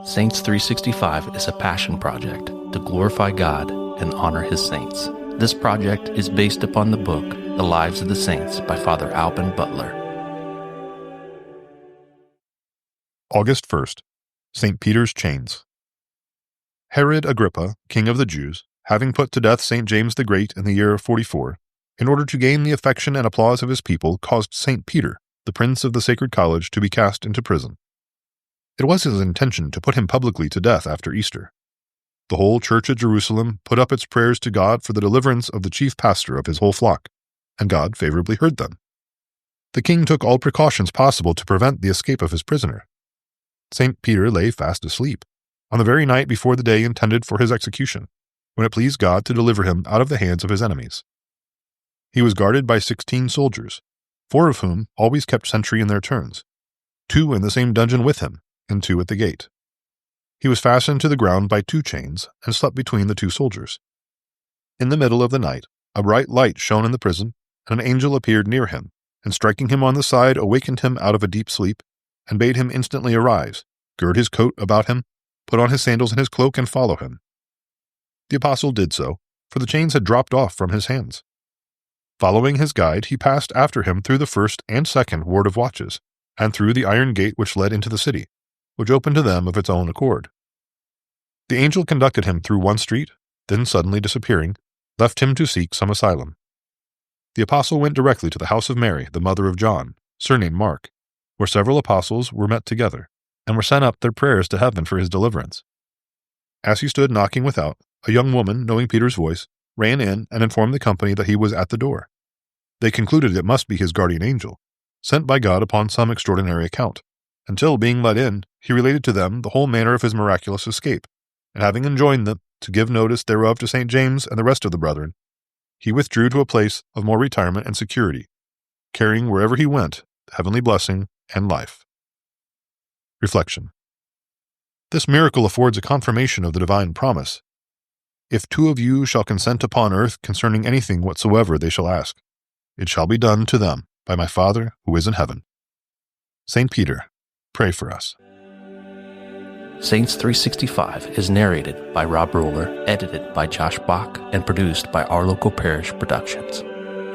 Saints 365 is a passion project to glorify God and honor His saints. This project is based upon the book, The Lives of the Saints by Father Alban Butler. August 1st, St. Peter's Chains. Herod Agrippa, king of the Jews, having put to death St. James the Great in the year 44, in order to gain the affection and applause of his people, caused St. Peter, the prince of the Sacred College, to be cast into prison. It was his intention to put him publicly to death after Easter. The whole church at Jerusalem put up its prayers to God for the deliverance of the chief pastor of his whole flock, and God favorably heard them. The king took all precautions possible to prevent the escape of his prisoner. St. Peter lay fast asleep, on the very night before the day intended for his execution, when it pleased God to deliver him out of the hands of his enemies. He was guarded by 16 soldiers, 4 of whom always kept sentry in their turns, 2 in the same dungeon with him, and 2 at the gate. He was fastened to the ground by 2 chains and slept between the 2 soldiers. In the middle of the night, a bright light shone in the prison, and an angel appeared near him, and striking him on the side, awakened him out of a deep sleep, and bade him instantly arise, gird his coat about him, put on his sandals and his cloak, and follow him. The apostle did so, for the chains had dropped off from his hands. Following his guide, he passed after him through the first and second ward of watches, and through the iron gate which led into the city, which opened to them of its own accord. The angel conducted him through one street, then suddenly disappearing, left him to seek some asylum. The apostle went directly to the house of Mary, the mother of John, surnamed Mark, where several apostles were met together, and were sent up their prayers to heaven for his deliverance. As he stood knocking without, a young woman, knowing Peter's voice, ran in and informed the company that he was at the door. They concluded it must be his guardian angel, sent by God upon some extraordinary account, until, being let in, he related to them the whole manner of his miraculous escape, and having enjoined them to give notice thereof to St. James and the rest of the brethren, he withdrew to a place of more retirement and security, carrying wherever he went the heavenly blessing and life. Reflection. This miracle affords a confirmation of the divine promise. If 2 of you shall consent upon earth concerning anything whatsoever they shall ask, it shall be done to them by my Father who is in heaven. St. Peter, pray for us. Saints 365 is narrated by Rob Roller, edited by Josh Bach, and produced by Our Local Parish Productions.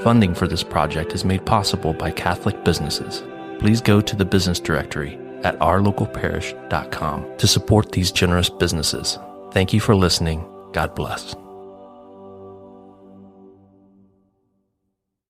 Funding for this project is made possible by Catholic businesses. Please go to the business directory at ourlocalparish.com to support these generous businesses. Thank you for listening. God bless.